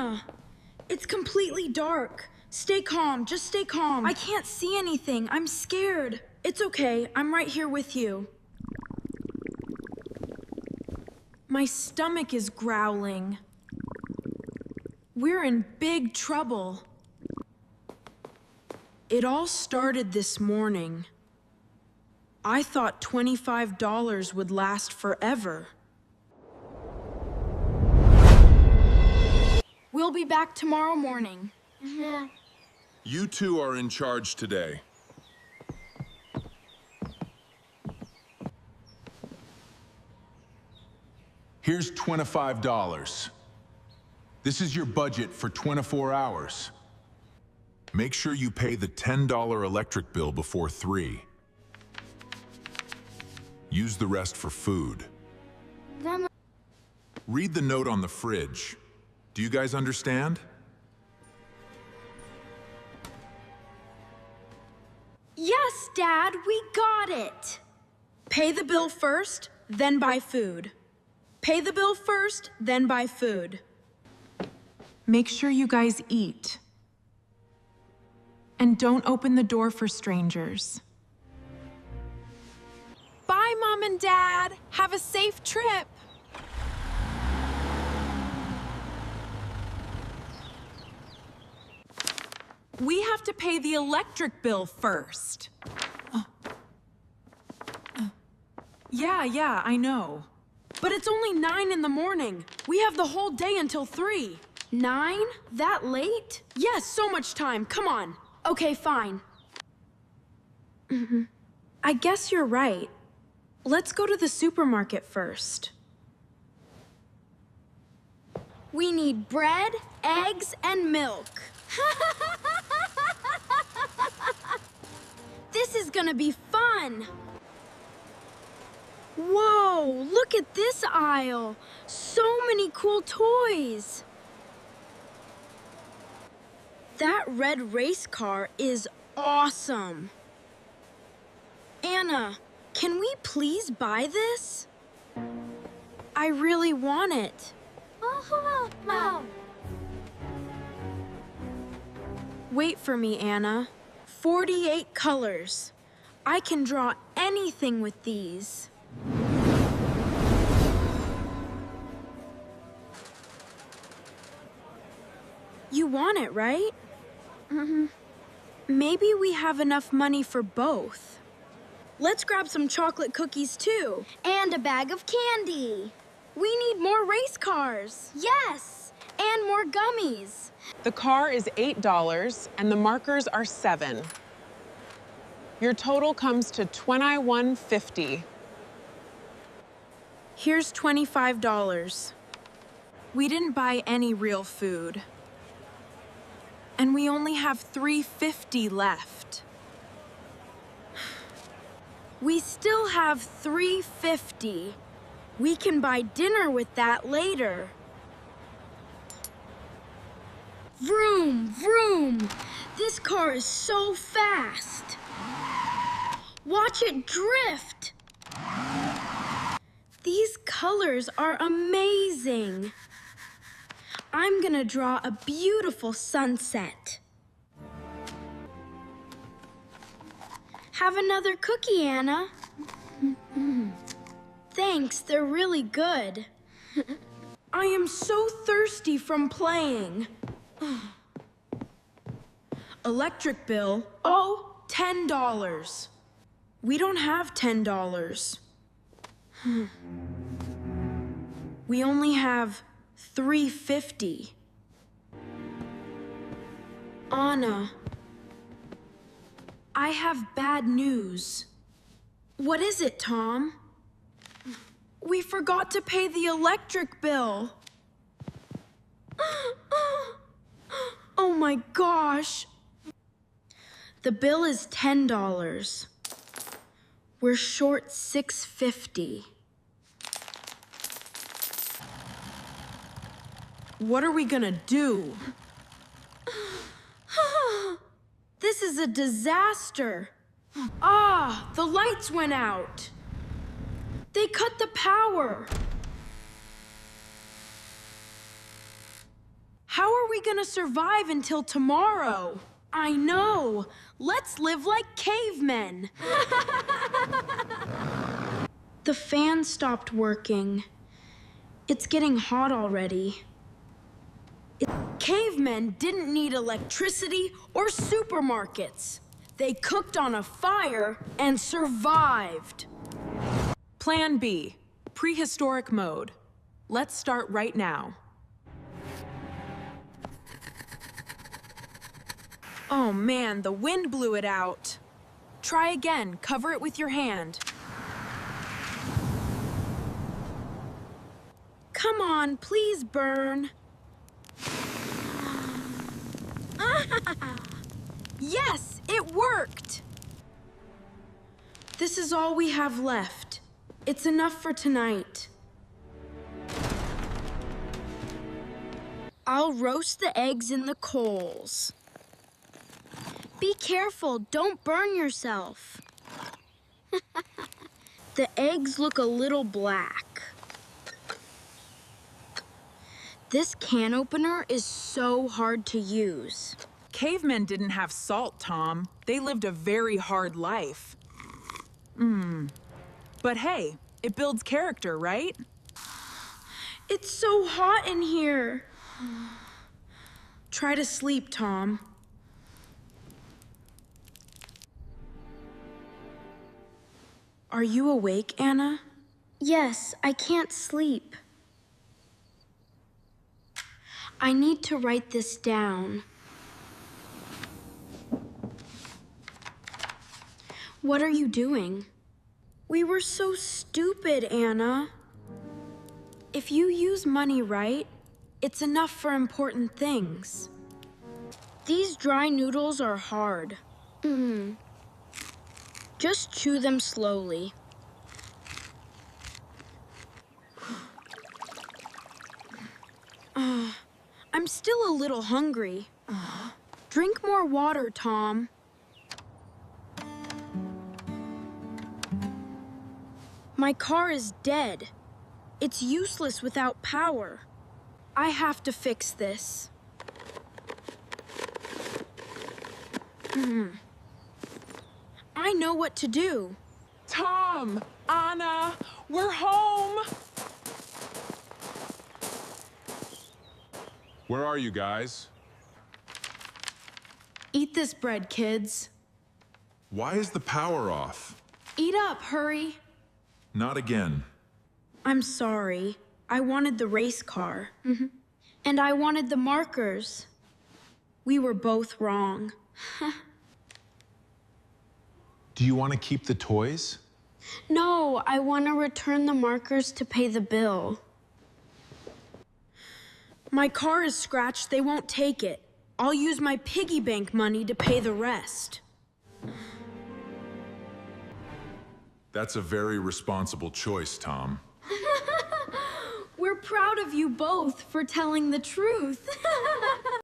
Anna, it's completely dark. Stay calm, just stay calm. I can't see anything, I'm scared. It's okay, I'm right here with you. My stomach is growling. We're in big trouble. It all started this morning. I thought $25 would last forever. We'll be back tomorrow morning. You two are in charge today. Here's $25. This is your budget for 24 hours. Make sure you pay the $10 electric bill before 3. Use the rest for food. Read the note on the fridge. Do you guys understand? Yes, Dad, we got it. Pay the bill first, then buy food. Pay the bill first, then buy food. Make sure you guys eat. And don't open the door for strangers. Bye, Mom and Dad. Have a safe trip. We have to pay the electric bill first. Yeah, I know. But it's only 9 in the morning. We have the whole day until 3. 9? That late? Yes, so much time. Come on. Okay, fine. I guess you're right. Let's go to the supermarket first. We need bread, eggs, and milk. This is gonna be fun. Whoa, look at this aisle. So many cool toys. That red race car is awesome. Anna, can we please buy this? I really want it. Wait for me, Anna. 48 colors. I can draw anything with these. You want it, right? Maybe we have enough money for both. Let's grab some chocolate cookies too. And a bag of candy. We need more race cars. Yes, and more gummies. The car is $8 and the markers are $7. Your total comes to $21.50. Here's $25. We didn't buy any real food. And we only have $3.50 left. We still have $3.50. We can buy dinner with that later. Vroom, vroom. This car is so fast. Watch it drift. These colors are amazing. I'm gonna draw a beautiful sunset. Have another cookie, Anna. Thanks, they're really good. I am so thirsty from playing. Electric bill, oh, $10. We don't have $10. We only have $3.50. Anna, I have bad news. What is it, Tom? We forgot to pay the electric bill. Oh my gosh. The bill is $10. We're short $6.50. What are we gonna do? This is a disaster. Ah, the lights went out. They cut the power. How we gonna survive until tomorrow? I know. Let's live like cavemen. The fan stopped working. It's getting hot already. Cavemen didn't need electricity or supermarkets. They cooked on a fire and survived. Plan B, prehistoric mode. Let's start right now. Oh man, the wind blew it out. Try again, cover it with your hand. Come on, please burn. Yes, it worked. This is all we have left. It's enough for tonight. I'll roast the eggs in the coals. Be careful, don't burn yourself. The eggs look a little black. This can opener is so hard to use. Cavemen didn't have salt, Tom. They lived a very hard life. But hey, it builds character, right? It's so hot in here. Try to sleep, Tom. Are you awake, Anna? Yes, I can't sleep. I need to write this down. What are you doing? We were so stupid, Anna. If you use money right, it's enough for important things. These dry noodles are hard. Just chew them slowly. I'm still a little hungry. Drink more water, Tom. My car is dead. It's useless without power. I have to fix this. I know what to do. Tom, Anna, we're home. Where are you guys? Eat this bread, kids. Why is the power off? Eat up, hurry. Not again. I'm sorry. I wanted the race car. And I wanted the markers. We were both wrong. Do you want to keep the toys? No, I want to return the markers to pay the bill. My car is scratched. They won't take it. I'll use my piggy bank money to pay the rest. That's a very responsible choice, Tom. We're proud of you both for telling the truth.